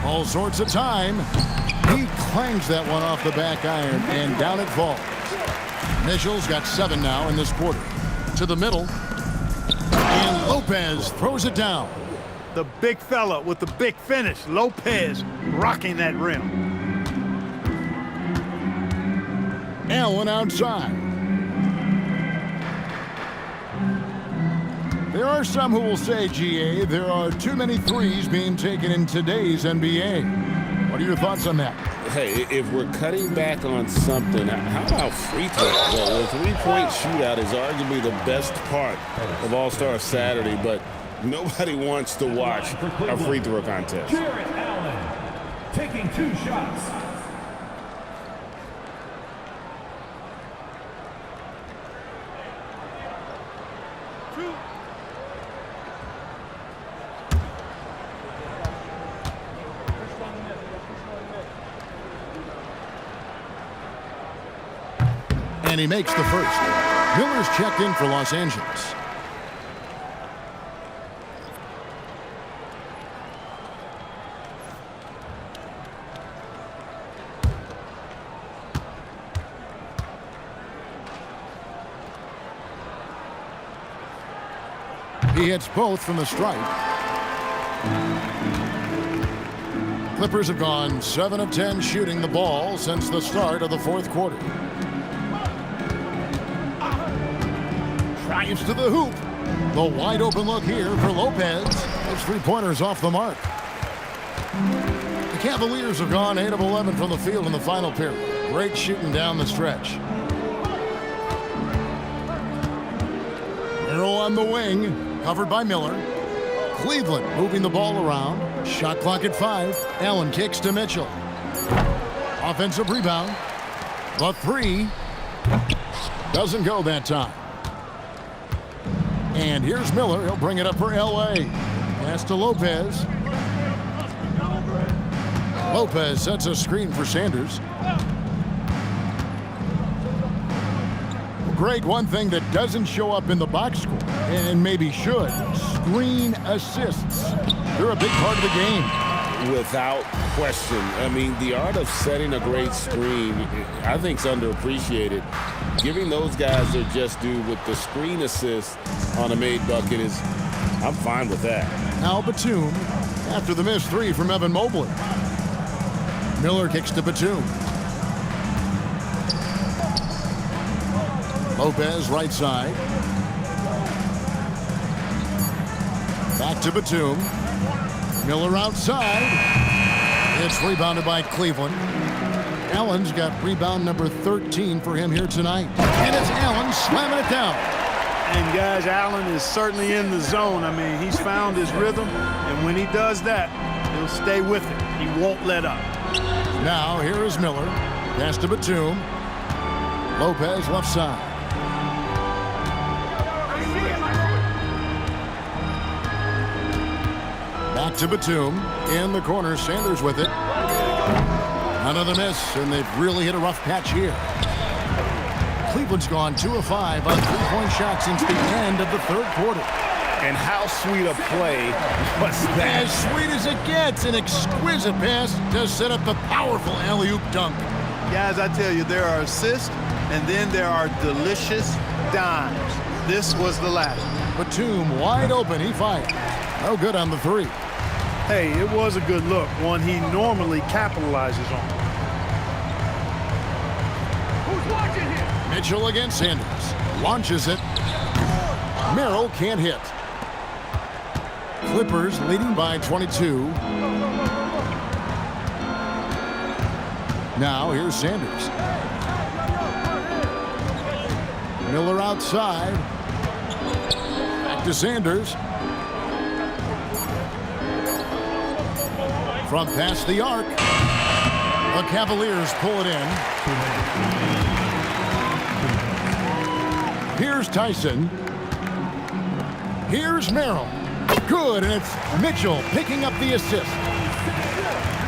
All sorts of time. He clangs that one off the back iron, and down it falls. Mitchell's got 7 now in this quarter. To the middle. And Lopez throws it down. The big fella with the big finish. Lopez rocking that rim. Allen outside. There are some who will say, GA, there are too many threes being taken in today's NBA. What are your thoughts on that? Hey, if we're cutting back on something, how about free throw? The three-point shootout is arguably the best part of All-Star Saturday, but nobody wants to watch a free throw contest. Jarrett Allen taking 2 shots. And he makes the first. Miller's checked in for Los Angeles. He hits both from the stripe. Clippers have gone 7 of 10 shooting the ball since the start of the 4th quarter. Drives to the hoop. The wide open look here for Lopez. His 3-pointers off the mark. The Cavaliers have gone 8 of 11 from the field in the final period. Great shooting down the stretch. Arrow on the wing, covered by Miller. Cleveland moving the ball around. Shot clock at 5. Allen kicks to Mitchell. Offensive rebound. The 3 doesn't go that time. And here's Miller. He'll bring it up for L.A. Pass to Lopez. Lopez sets a screen for Sanders. Greg, one thing that doesn't show up in the box score, and maybe should, screen assists. They're a big part of the game. Without question. I mean, the art of setting a great screen, I think, is underappreciated. Giving those guys their just due with the screen assist on a made bucket is, I'm fine with that. Now Batum after the missed 3 from Evan Mobley. Miller kicks to Batum. Lopez right side. Back to Batum. Miller outside. It's rebounded by Cleveland. Allen's got rebound number 13 for him here tonight. And it's Allen slamming it down. And guys, Allen is certainly in the zone. I mean, he's found his rhythm, and when he does that, he'll stay with it. He won't let up. Now here is Miller. Pass to Batum. Lopez left side. Back to Batum. In the corner, Sanders with it. Another miss, and they've really hit a rough patch here. Cleveland's gone 2 of 5 on 3-point shots since the end of the 3rd quarter. And how sweet a play was that? As sweet as it gets, an exquisite pass to set up the powerful alley-oop dunk. Guys, I tell you, there are assists, and then there are delicious dimes. This was the latter. Batum wide open, he fired. No good on the 3. Hey, it was a good look, one he normally capitalizes on. Who's watching here? Mitchell against Sanders. Launches it. Merrill can't hit. Clippers leading by 22. Now here's Sanders. Miller outside. Back to Sanders. From past the arc. The Cavaliers pull it in. Here's Tyson. Here's Merrill. Good, and it's Mitchell picking up the assist.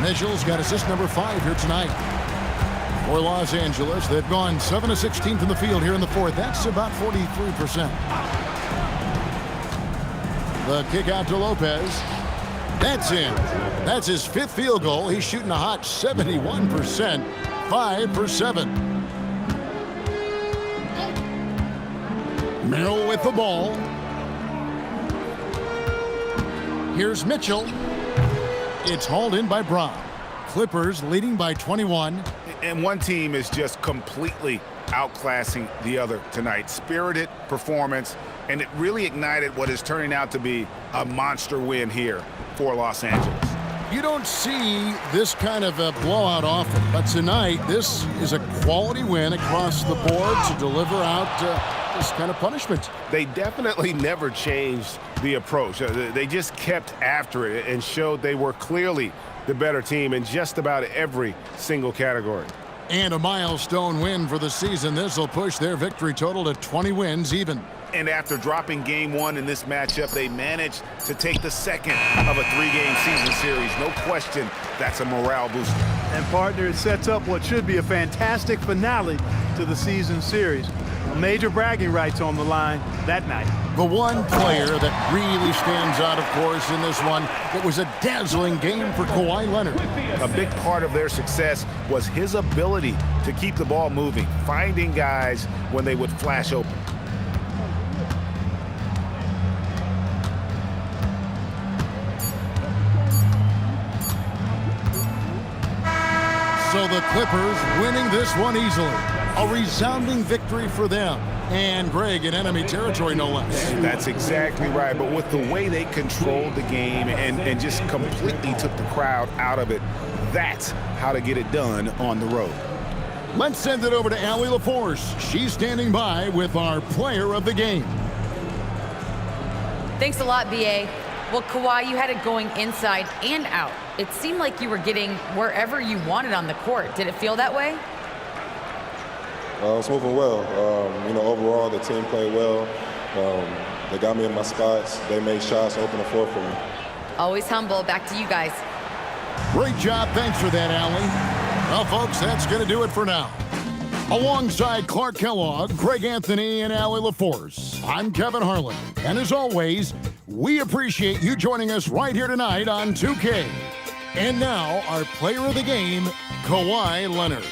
Mitchell's got assist number 5 here tonight. For Los Angeles, they've gone 7 of 16 from the field here in the 4th. That's about 43%. The kick out to Lopez. That's in. That's his 5th field goal. He's shooting a hot 71%, 5 for 7. Merrill with the ball. Here's Mitchell. It's hauled in by Brown. Clippers leading by 21. And one team is just completely outclassing the other tonight. Spirited performance, and it really ignited what is turning out to be a monster win here for Los Angeles. You don't see this kind of a blowout often, but tonight this is a quality win across the board to deliver out this kind of punishment. They definitely never changed the approach. They just kept after it and showed they were clearly the better team in just about every single category. And a milestone win for the season. This will push their victory total to 20 wins even. And after dropping game 1 in this matchup, they managed to take the second of a 3-game season series. No question, that's a morale booster. And partner, it sets up what should be a fantastic finale to the season series. Major bragging rights on the line that night. The one player that really stands out, of course, in this one, it was a dazzling game for Kawhi Leonard. A big part of their success was his ability to keep the ball moving, finding guys when they would flash open. So the Clippers winning this one easily. A resounding victory for them. And Greg in enemy territory, no less. That's exactly right. But with the way they controlled the game and just completely took the crowd out of it, that's how to get it done on the road. Let's send it over to Allie LaForce. She's standing by with our player of the game. Thanks a lot, B.A. Well, Kawhi, you had it going inside and out. It seemed like you were getting wherever you wanted on the court. Did it feel that way? It's moving well. Overall, the team played well. They got me in my spots. They made shots, open the floor for me. Always humble. Back to you guys. Great job. Thanks for that, Allie. Well, folks, that's going to do it for now. Alongside Clark Kellogg, Greg Anthony, and Allie LaForce, I'm Kevin Harlan. And as always, we appreciate you joining us right here tonight on 2K. And now, our player of the game, Kawhi Leonard.